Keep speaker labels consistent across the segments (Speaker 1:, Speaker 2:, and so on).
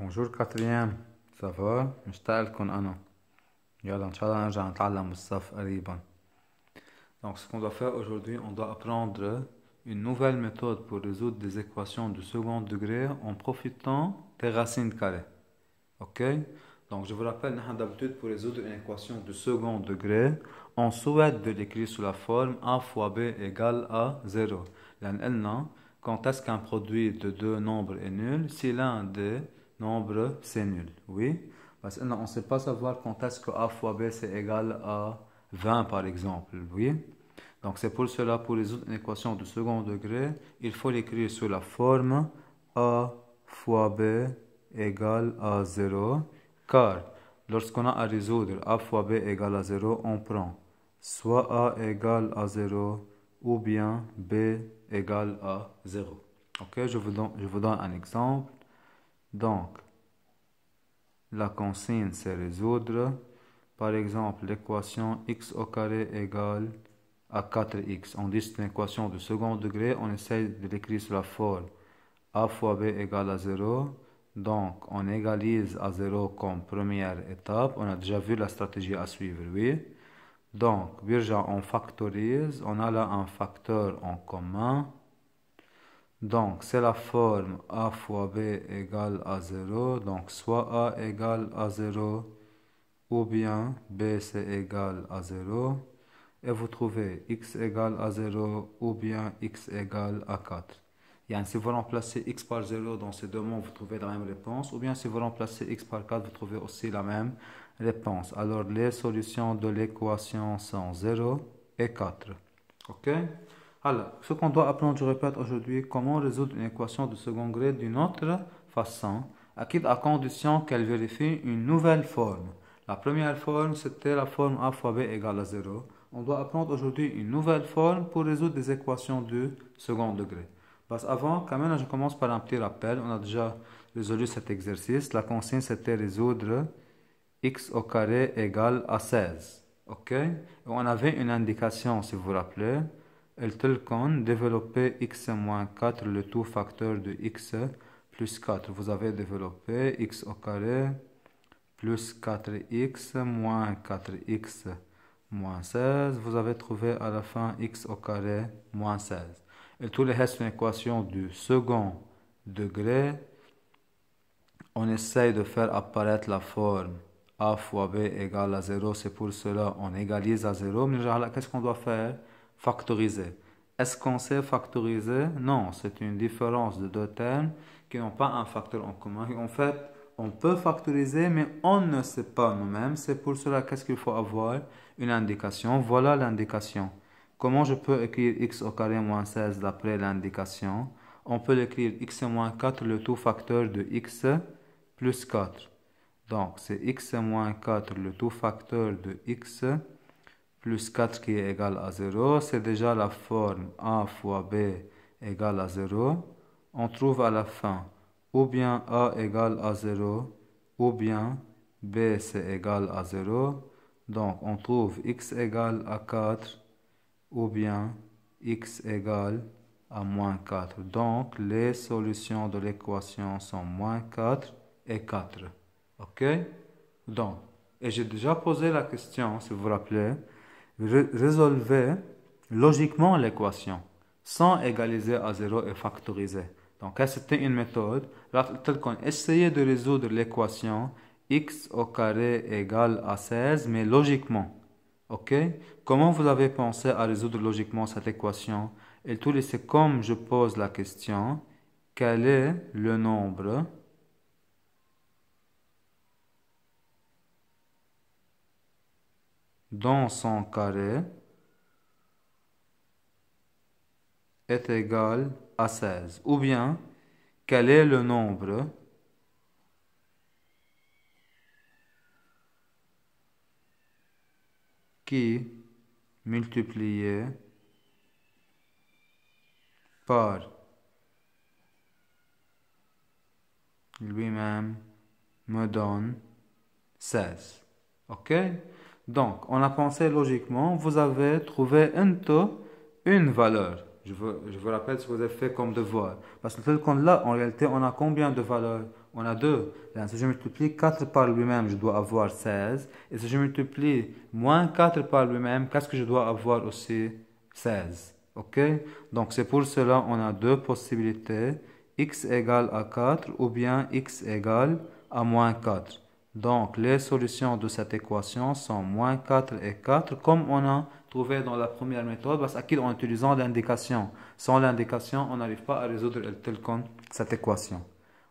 Speaker 1: Bonjour quatrième, ça va؟ مشتاق لكم أنا. يلا إن شاء الله نرجع نتعلم بالصف قريبا. Donc ce qu'on doit faire aujourd'hui, on doit apprendre une nouvelle méthode pour résoudre des équations de second degré en profitant des racines carrées. Ok? Donc je vous rappelle, d'habitude pour résoudre une équation de second degré, on souhaite de l'écrire sous la forme a fois b égale à 0. لأن quand est-ce qu'un produit de deux nombres est nul? Si l'un des nombres c'est nul. Oui? Parce qu'on ne sait pas savoir quand est-ce que a fois b c'est égal à 20 par exemple. Oui? Donc c'est pour cela, pour résoudre une équation de second degré, il faut l'écrire sous la forme a fois b égale à 0, car lorsqu'on a à résoudre a fois b égale à 0, on prend soit a égale à 0 ou bien b égale à 0. Ok, je vous donne un exemple. Donc, la consigne c'est résoudre. Par exemple, l'équation x au carré égale à 4x. On dit que c'est une équation de second degré. On essaye de l'écrire sous la forme a fois b égale à 0. Donc, on égalise à 0 comme première étape. On a déjà vu la stratégie à suivre, oui. Donc, déjà, on factorise. On a là un facteur en commun. Donc, c'est la forme a fois b égale à 0. Donc, soit a égale à 0 ou bien b c'est égal à 0. Et vous trouvez x égale à 0 ou bien x égale à 4. Yani, si vous remplacez x par 0 dans ces deux mots, vous trouvez la même réponse. Ou bien si vous remplacez x par 4, vous trouvez aussi la même réponse. Alors, les solutions de l'équation sont 0 et 4. Ok? Alors, ce qu'on doit apprendre, je répète aujourd'hui, comment résoudre une équation de second degré d'une autre façon, à condition qu'elle vérifie une nouvelle forme. La première forme, c'était la forme a fois b égale à 0. On doit apprendre aujourd'hui une nouvelle forme pour résoudre des équations de second degré. Parce qu'avant, quand même, je commence par un petit rappel. On a déjà résolu cet exercice. La consigne, c'était résoudre x au carré égale à 16. Ok? Et on avait une indication, si vous vous rappelez. Elle tel qu'on développer x moins 4, le tout facteur de x plus 4. Vous avez développé x au carré plus 4x moins 4x moins 16. Vous avez trouvé à la fin x au carré moins 16. Et tout le reste, une équation du second degré. On essaye de faire apparaître la forme a fois b égale à 0. C'est pour cela on égalise à 0. Mais qu'est-ce qu'on doit faire? Factoriser. Est-ce qu'on sait factoriser? Non, c'est une différence de deux termes qui n'ont pas un facteur en commun. En fait, on peut factoriser, mais on ne sait pas nous-mêmes. C'est pour cela qu'est-ce qu'il faut avoir? Une indication. Voilà l'indication. Comment je peux écrire x au carré moins 16 d'après l'indication? On peut l'écrire x moins 4, le tout facteur de x plus 4. Donc, c'est x moins 4, le tout facteur de x plus 4 qui est égal à 0. C'est déjà la forme a fois b égale à 0. On trouve à la fin ou bien a égale à 0 ou bien b c'est égal à 0. Donc, on trouve x égale à 4 ou bien x égale à moins 4. Donc, les solutions de l'équation sont moins 4 et 4. Ok? Donc, et j'ai déjà posé la question, si vous vous rappelez, résolvez logiquement l'équation sans égaliser à 0 et factoriser. Donc, c'était une méthode telle qu'on essayait de résoudre l'équation x au carré égale à 16, mais logiquement. Ok? Comment vous avez pensé à résoudre logiquement cette équation? Et tout c'est comme je pose la question, quel est le nombre dont son carré est égal à 16? Ou bien, quel est le nombre qui, multiplié par lui-même, me donne 16. Ok? Donc, on a pensé logiquement, vous avez trouvé une valeur. Je vous rappelle ce que vous avez fait comme devoir. Parce que tel qu'on l'a, en réalité, on a combien de valeurs? On a 2. Si je multiplie 4 par lui-même, je dois avoir 16. Et si je multiplie moins 4 par lui-même, qu'est-ce que je dois avoir aussi? 16. OK? Donc c'est pour cela on a deux possibilités. X égale à 4 ou bien x égale à moins 4. Donc les solutions de cette équation sont moins 4 et 4 comme on a trouvé dans la première méthode parce qu'en utilisant l'indication. Sans l'indication, on n'arrive pas à résoudre cette équation.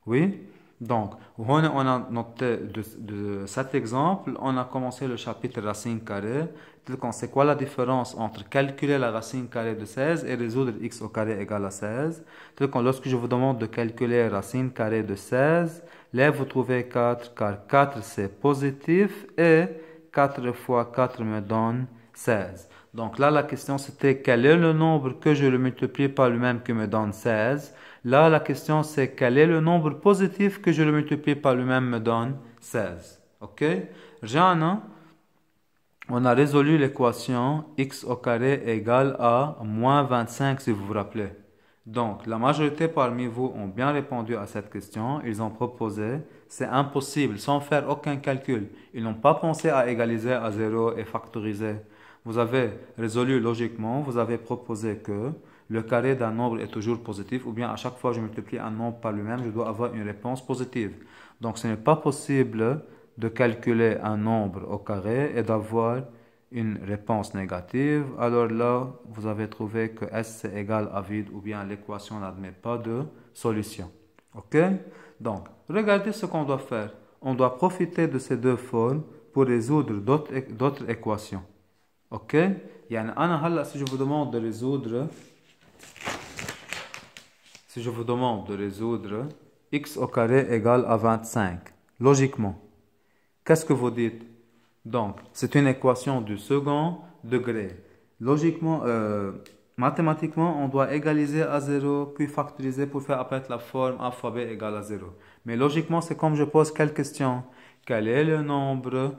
Speaker 1: Oui? Donc, on a noté de cet exemple, on a commencé le chapitre racine carrée. C'est quoi la différence entre calculer la racine carrée de 16 et résoudre x au carré égale à 16? Lorsque je vous demande de calculer racine carrée de 16, là vous trouvez 4 car 4 c'est positif et 4 fois 4 me donne 16. Donc là, la question c'était quel est le nombre que je le multiplie par lui-même qui me donne 16. Là, la question c'est quel est le nombre positif que je le multiplie par lui-même me donne 16. OK? Jeanne, on a résolu l'équation x au carré égale à moins 25 si vous vous rappelez. Donc, la majorité parmi vous ont bien répondu à cette question. Ils ont proposé, c'est impossible, sans faire aucun calcul. Ils n'ont pas pensé à égaliser à 0 et factoriser. Vous avez résolu logiquement, vous avez proposé que le carré d'un nombre est toujours positif, ou bien à chaque fois que je multiplie un nombre par lui-même, je dois avoir une réponse positive. Donc, ce n'est pas possible de calculer un nombre au carré et d'avoir une réponse négative. Alors là, vous avez trouvé que S c'est égal à vide ou bien l'équation n'admet pas de solution. OK? Donc, regardez ce qu'on doit faire. On doit profiter de ces deux formes pour résoudre d'autres équations. OK? Si je vous demande de résoudre x au carré égale à 25, logiquement, qu'est-ce que vous dites? Donc, c'est une équation du second degré. Logiquement, mathématiquement, on doit égaliser à 0, puis factoriser pour faire apparaître la forme a fois b égale à 0. Mais logiquement, c'est comme je pose quelle question? Quel est le nombre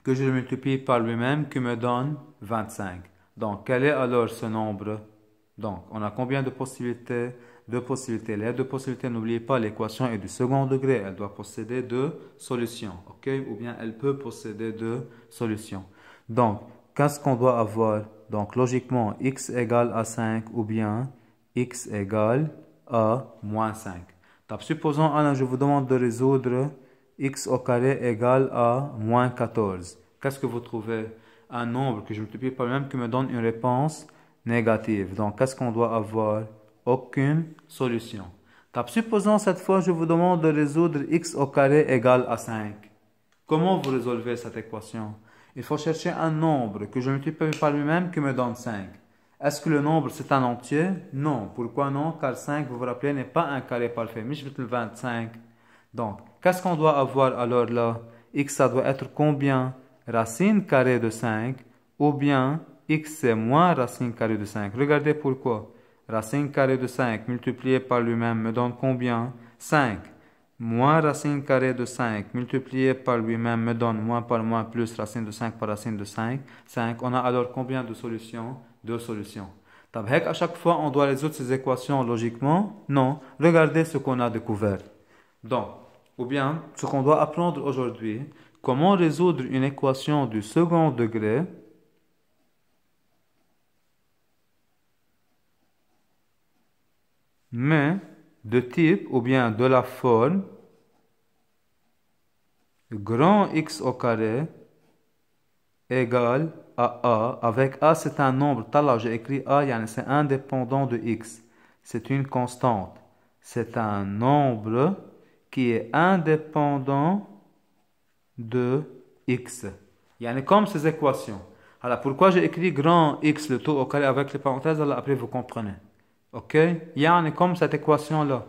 Speaker 1: que je multiplie par lui-même qui me donne 25? Donc, quel est alors ce nombre? Donc, on a combien de possibilités? Deux possibilités. Les deux possibilités, n'oubliez pas, l'équation est du second degré. Elle doit posséder deux solutions. OK? Ou bien elle peut posséder deux solutions. Donc, qu'est-ce qu'on doit avoir? Donc, logiquement, x égale à 5 ou bien x égale à moins 5. Donc, supposons, Anna, je vous demande de résoudre x au carré égale à moins 14. Qu'est-ce que vous trouvez? Un nombre que je multiplie par lui-même qui me donne une réponse négative. Donc, qu'est-ce qu'on doit avoir? Aucune solution. Supposons cette fois, je vous demande de résoudre x au carré égale à 5. Comment vous résolvez cette équation? Il faut chercher un nombre que je multiplie par lui-même qui me donne 5. Est-ce que le nombre c'est un entier? Non. Pourquoi non? Car 5, vous vous rappelez, n'est pas un carré parfait. Mais je vais le 25. Donc, qu'est-ce qu'on doit avoir alors là? X, ça doit être combien? Racine carrée de 5 ou bien x c'est moins racine carrée de 5. Regardez pourquoi. Racine carrée de 5 multiplié par lui-même me donne combien? 5. Moins racine carrée de 5 multiplié par lui-même me donne moins par moins plus racine de 5 par racine de 5. 5. On a alors combien de solutions? Deux solutions. À chaque fois, on doit résoudre ces équations logiquement? Non. Regardez ce qu'on a découvert. Donc, ou bien, ce qu'on doit apprendre aujourd'hui, comment résoudre une équation du second degré mais de type ou bien de la forme grand X au carré égale à A. Avec A, c'est un nombre. Là, j'ai écrit A, c'est indépendant de X. C'est une constante. C'est un nombre qui est indépendant de X. Comme ces équations. Alors, pourquoi j'ai écrit grand X, le tout au carré avec les parenthèses, alors après vous comprenez. OK? Comme cette équation-là.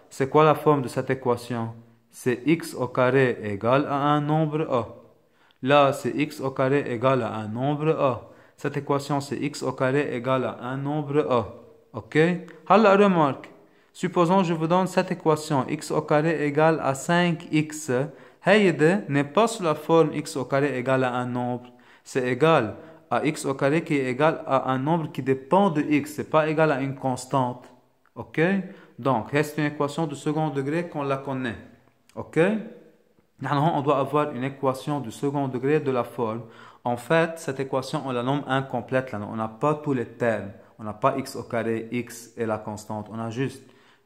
Speaker 1: C'est quoi la forme de cette équation? C'est x au carré égale à un nombre A. Là, c'est x au carré égale à un nombre A. Cette équation, c'est x au carré égale à un nombre A. OK? Alors, remarque. Supposons je vous donne cette équation, x au carré égale à 5x. Hayde n'est pas sous la forme x au carré égale à un nombre. C'est égal à x au carré qui est égal à un nombre qui dépend de x. Ce n'est pas égal à une constante. OK? Donc, c'est une équation de second degré qu'on la connaît. OK? Maintenant, on doit avoir une équation du second degré de la forme. En fait, cette équation, on la nomme incomplète. Là. On n'a pas tous les termes. On n'a pas x au carré, x et la constante. On a juste,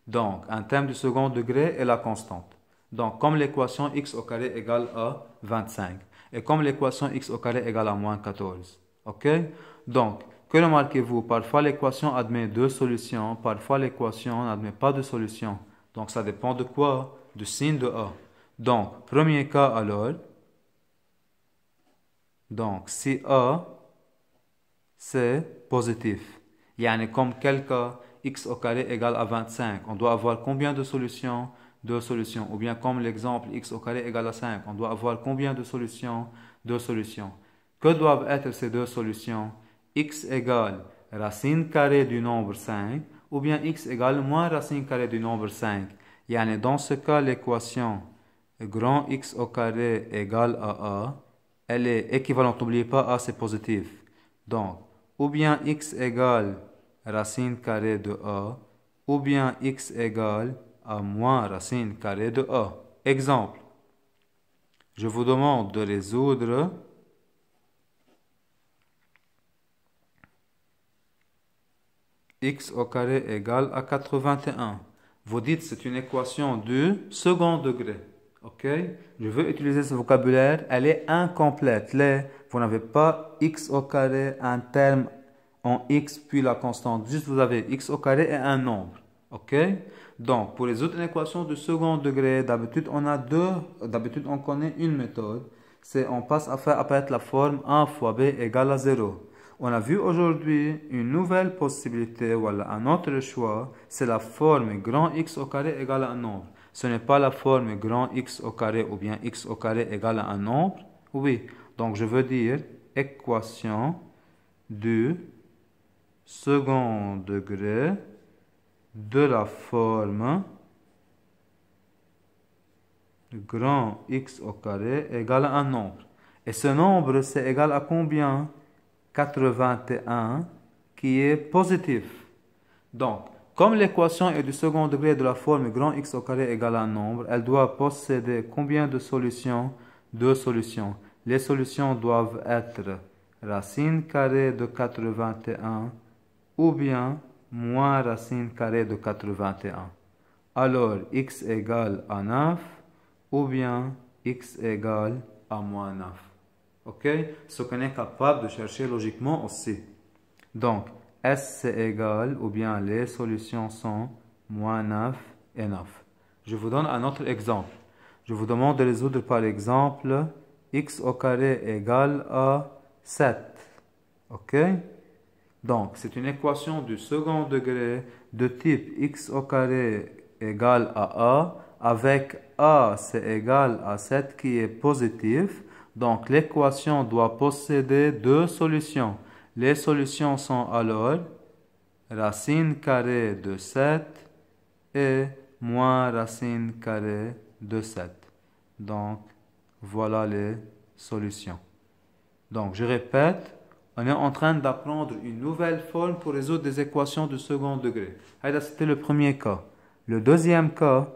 Speaker 1: donc, un terme du second degré et la constante. Donc, comme l'équation x au carré égale à 25. Et comme l'équation x au carré égale à moins 14. OK? Donc, que remarquez-vous? Parfois, l'équation admet deux solutions. Parfois, l'équation n'admet pas de solution. Donc, ça dépend de quoi? Du signe de A. Donc, premier cas alors. Donc, si A, c'est positif. Yani, comme quel cas? X au carré égale à 25. On doit avoir combien de solutions? Deux solutions. Ou bien comme l'exemple x au carré égale à 5. On doit avoir combien de solutions? Deux solutions. Que doivent être ces deux solutions? X égale racine carrée du nombre 5. Ou bien x égale moins racine carrée du nombre 5. Yani, dans ce cas, l'équation grand X au carré égale à A, elle est équivalente. N'oubliez pas, A c'est positif. Donc, ou bien X égale racine carrée de A, ou bien X égale à moins racine carrée de A. Exemple, je vous demande de résoudre X au carré égale à 81. Vous dites c'est une équation du second degré. OK? Je veux utiliser ce vocabulaire. Elle est incomplète. Là, vous n'avez pas x au carré, un terme en x puis la constante. Juste vous avez x au carré et un nombre. OK? Donc, pour résoudre une équation du second degré, d'habitude on connaît une méthode. C'est on passe à faire apparaître la forme a fois b égale à 0. On a vu aujourd'hui une nouvelle possibilité, voilà, un autre choix, c'est la forme grand X au carré égale à un nombre. Ce n'est pas la forme grand X au carré ou bien X au carré égale à un nombre. Oui, donc je veux dire équation du second degré de la forme grand X au carré égale à un nombre. Et ce nombre, c'est égal à combien? 81 qui est positif. Donc, comme l'équation est du second degré de la forme grand X au carré égale à un nombre, elle doit posséder combien de solutions? Deux solutions. Les solutions doivent être racine carrée de 81 ou bien moins racine carrée de 81. Alors, x égale à 9 ou bien x égale à moins 9. OK? Ce qu'on est capable de chercher logiquement aussi. Donc, S c'est égal, ou bien les solutions sont moins 9 et 9. Je vous donne un autre exemple. Je vous demande de résoudre par exemple x au carré égale à 7. OK? Donc, c'est une équation du second degré de type x au carré égale à a, avec a c'est égal à 7 qui est positif. Donc, l'équation doit posséder deux solutions. Les solutions sont alors racine carrée de 7 et moins racine carrée de 7. Donc, voilà les solutions. Donc, je répète, on est en train d'apprendre une nouvelle forme pour résoudre des équations de second degré. C'était le premier cas. Le deuxième cas,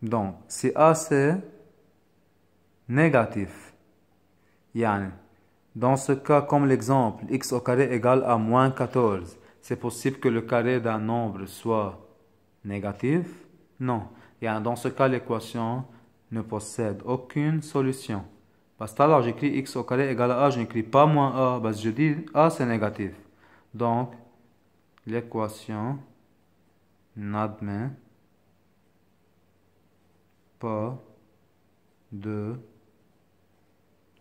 Speaker 1: donc, si A c'est négatif, yani, dans ce cas, comme l'exemple, x au carré égale à moins 14, c'est possible que le carré d'un nombre soit négatif? Non. Yani, dans ce cas, l'équation ne possède aucune solution. Parce que alors, j'écris x au carré égale à a, je n'écris pas moins a, parce que je dis a c'est négatif. Donc, l'équation n'admet pas de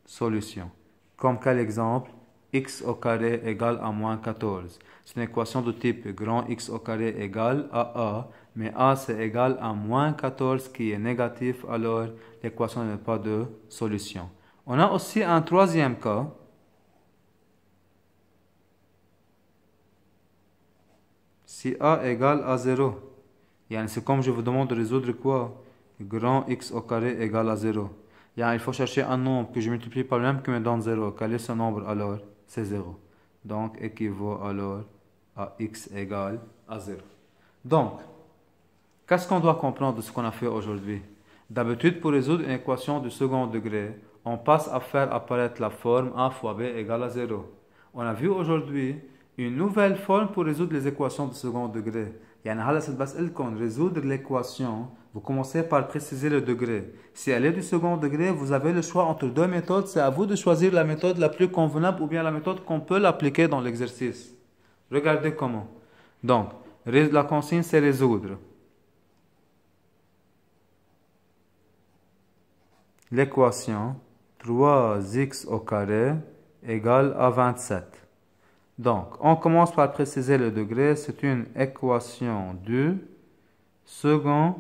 Speaker 1: solution. Comme quel exemple? X au carré égale à moins 14. C'est une équation de type grand X au carré égale à A, mais A c'est égal à moins 14 qui est négatif, alors l'équation n'a pas de solution. On a aussi un troisième cas. Si A égale à 0, c'est comme je vous demande de résoudre quoi? Grand X au carré égale à 0. Il faut chercher un nombre que je multiplie par le même qui me donne 0. Quel est ce nombre alors? C'est 0. Donc, équivaut alors à x égale à 0. Donc, qu'est-ce qu'on doit comprendre de ce qu'on a fait aujourd'hui? D'habitude, pour résoudre une équation du second degré, on passe à faire apparaître la forme a fois b égale à 0. On a vu aujourd'hui une nouvelle forme pour résoudre les équations du second degré. Résoudre l'équation, vous commencez par préciser le degré. Si elle est du second degré, vous avez le choix entre deux méthodes. C'est à vous de choisir la méthode la plus convenable ou bien la méthode qu'on peut l'appliquer dans l'exercice. Regardez comment. Donc, la consigne, c'est résoudre l'équation 3x au carré égale à 27. Donc, on commence par préciser le degré. C'est une équation du second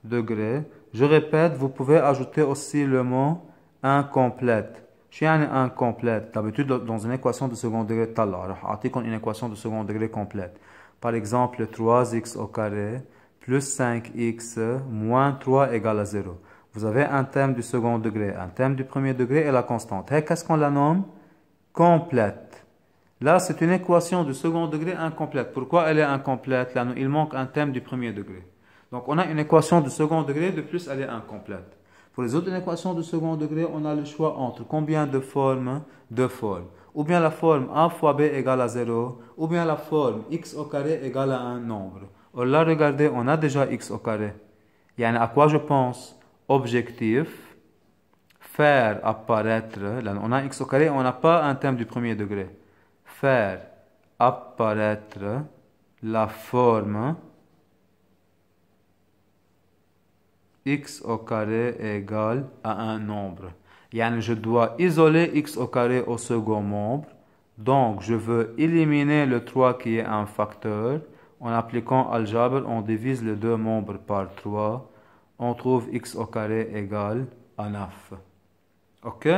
Speaker 1: degré. Je répète, vous pouvez ajouter aussi le mot incomplète. شو يعني incomplète? D'habitude, dans une équation de second degré, راح أعطيكم une équation de second degré complète. Par exemple, 3x au carré plus 5x moins 3 égale à 0. Vous avez un terme du second degré, un terme du premier degré et la constante. Et qu'est-ce qu'on la nomme? Complète. Là, c'est une équation du second degré incomplète. Pourquoi elle est incomplète? Là, il manque un terme du premier degré. Donc, on a une équation du second degré, de plus, elle est incomplète. Pour résoudre une équation du second degré, on a le choix entre combien de formes? Deux formes. Ou bien la forme a fois b égale à 0, ou bien la forme x au carré égale à un nombre. Or là, regardez, on a déjà x au carré. À quoi je pense? Objectif, faire apparaître, là, on a x au carré, on n'a pas un terme du premier degré. Faire apparaître la forme x au carré égale à un nombre. Je dois isoler x au carré au second nombre. Donc, je veux éliminer le 3 qui est un facteur. En appliquant algèbre, on divise les deux nombres par 3. On trouve x au carré égale à 9. OK?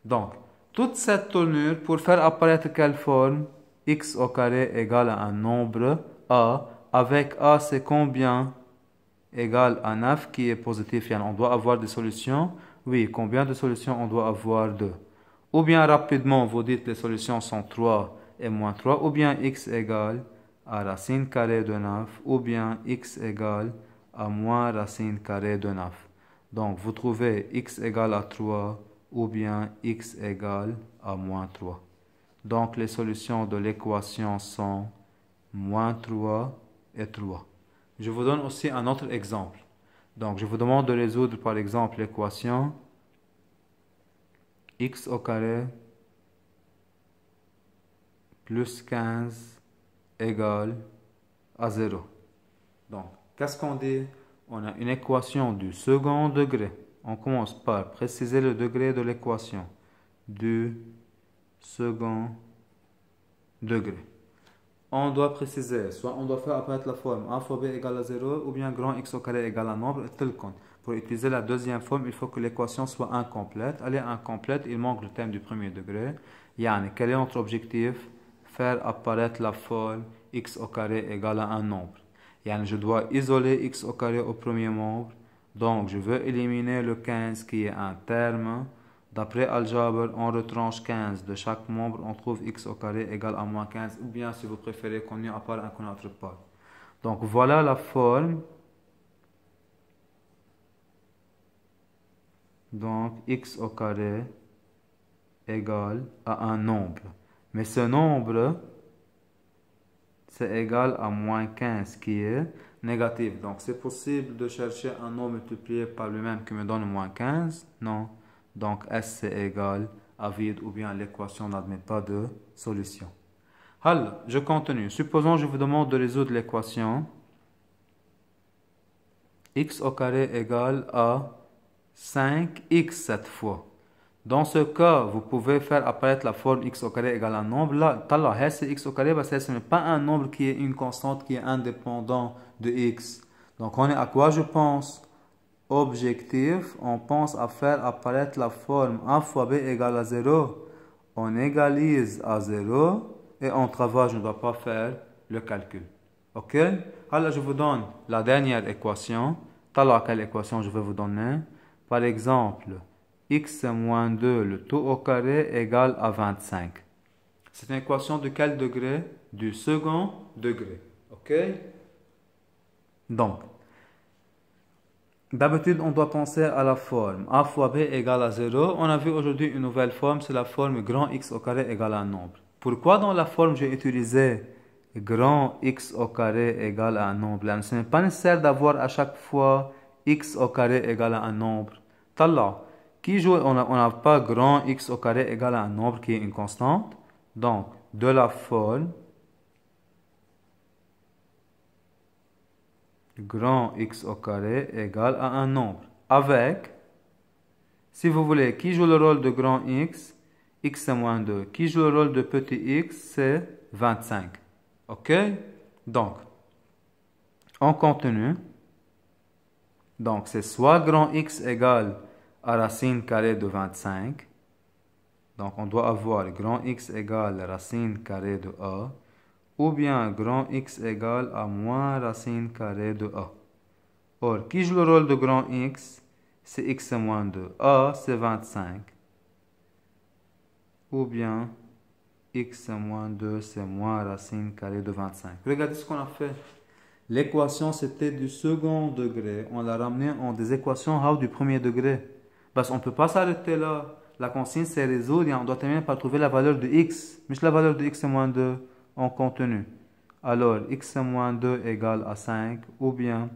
Speaker 1: Donc, toute cette tournure pour faire apparaître quelle forme? X au carré égale à un nombre a. Avec a, c'est combien? Égale à 9 qui est positif. On doit avoir des solutions. Oui, combien de solutions on doit avoir? 2. Ou bien rapidement, vous dites les solutions sont 3 et moins 3. Ou bien x égale à racine carrée de 9. Ou bien x égale à moins racine carrée de 9. Donc, vous trouvez x égale à 3 ou bien x égale à moins 3. Donc, les solutions de l'équation sont moins 3 et 3. Je vous donne aussi un autre exemple. Donc, je vous demande de résoudre par exemple l'équation x au carré plus 15 égale à 0. Donc, qu'est-ce qu'on dit? On a une équation du second degré. On commence par préciser le degré de l'équation du second degré. On doit préciser, soit on doit faire apparaître la forme a fois b égale à 0 ou bien grand x au carré égale à nombre tel qu'on. Pour utiliser la deuxième forme, il faut que l'équation soit incomplète. Elle est incomplète, il manque le terme du premier degré. Quel est notre objectif? Faire apparaître la forme x au carré égale à un nombre. Je dois isoler x au carré au premier membre. Donc, je veux éliminer le 15 qui est un terme. D'après algèbre, on retranche 15 de chaque membre, on trouve x au carré égale à moins 15, ou bien si vous préférez connu à part, inconnu autre part. Donc voilà la forme. Donc x au carré égale à un nombre. Mais ce nombre, c'est égal à moins 15 qui est négatif. Donc c'est possible de chercher un nombre multiplié par lui-même qui me donne moins 15? Non. Donc S c'est égal à vide ou bien l'équation n'admet pas de solution. Alors, je continue. Supposons que je vous demande de résoudre l'équation x au carré égale à 5x cette fois. Dans ce cas, vous pouvez faire apparaître la forme x au carré égale à un nombre. Là, c'est x au carré, ce n'est pas un nombre qui est une constante qui est indépendant de x. Donc, on est à quoi je pense? Objectif, on pense à faire apparaître la forme a fois b égale à 0. On égalise à 0 et on travaille, je ne dois pas faire le calcul. Ok? Alors, je vous donne la dernière équation. Quelle équation je vais vous donner? Par exemple, x moins 2, le tout au carré, égale à 25. C'est une équation de quel degré? Du second degré. OK? Donc, d'habitude, on doit penser à la forme a fois b égale à 0. On a vu aujourd'hui une nouvelle forme, c'est la forme grand x au carré égale à un nombre. Pourquoi dans la forme j'ai utilisé grand x au carré égale à un nombre? Là, ce n'est pas nécessaire d'avoir à chaque fois x au carré égale à un nombre. Talla, on n'a pas grand x au carré égale à un nombre qui est une constante. Donc, de la forme grand x au carré égale à un nombre. Avec, si vous voulez, qui joue le rôle de grand x? X c'est moins 2. Qui joue le rôle de petit x? C'est 25. OK? Donc, en continu, donc c'est soit grand x égale à racine carrée de 25. Donc, on doit avoir grand x égale racine carrée de a. Ou bien grand x égale à moins racine carrée de a. Or, qui joue le rôle de grand x? C'est x moins 2. A, c'est 25. Ou bien x moins 2, c'est moins racine carrée de 25. Regardez ce qu'on a fait. L'équation, c'était du second degré. On l'a ramené en des équations du premier degré. Parce qu'on ne peut pas s'arrêter là. La consigne, c'est résoudre et on doit terminer par trouver la valeur de x. Mais la valeur de x moins 2 en continu. Alors, x moins 2 égale à 5. Ou bien,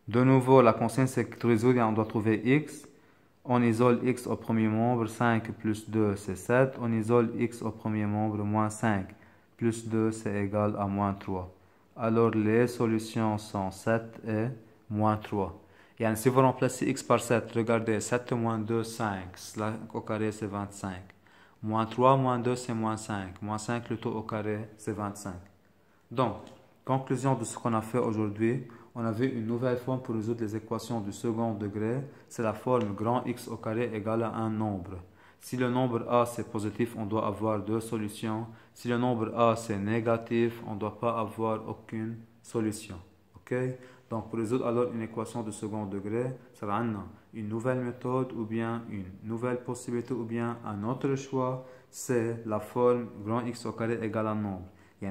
Speaker 1: de nouveau, la consigne, c'est que résoudre et on doit trouver x. On isole x au premier membre, 5 plus 2, c'est 7. On isole x au premier membre, moins 5 plus 2, c'est égal à moins 3. Alors, les solutions sont 7 et moins 3. Et si vous remplacez x par 7, regardez, 7 moins 2, 5. 5 au carré, c'est 25. Moins 3, moins 2, c'est moins 5. Moins 5, le tout au carré, c'est 25. Donc, conclusion de ce qu'on a fait aujourd'hui, on avait une nouvelle forme pour résoudre les équations du second degré. C'est la forme grand x au carré égale à un nombre. Si le nombre a c'est positif, on doit avoir deux solutions. Si le nombre a c'est négatif, on ne doit pas avoir aucune solution. OK? Donc, pour résoudre alors une équation de second degré, ça va être une nouvelle méthode ou bien une nouvelle possibilité ou bien un autre choix, c'est la forme grand x au carré égale à un nombre.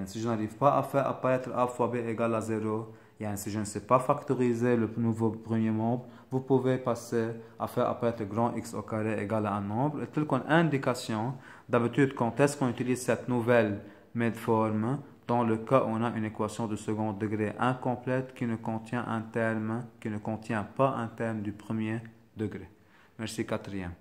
Speaker 1: Si je n'arrive pas à faire apparaître a fois b égale à 0, si je ne sais pas factoriser le nouveau premier membre, vous pouvez passer à faire apparaître grand x au carré égale à un nombre. Et tel qu'une indication, d'habitude, quand est-ce qu'on utilise cette nouvelle forme? Dans le cas où on a une équation de second degré incomplète qui ne contient pas un terme du premier degré. Merci, quatrième.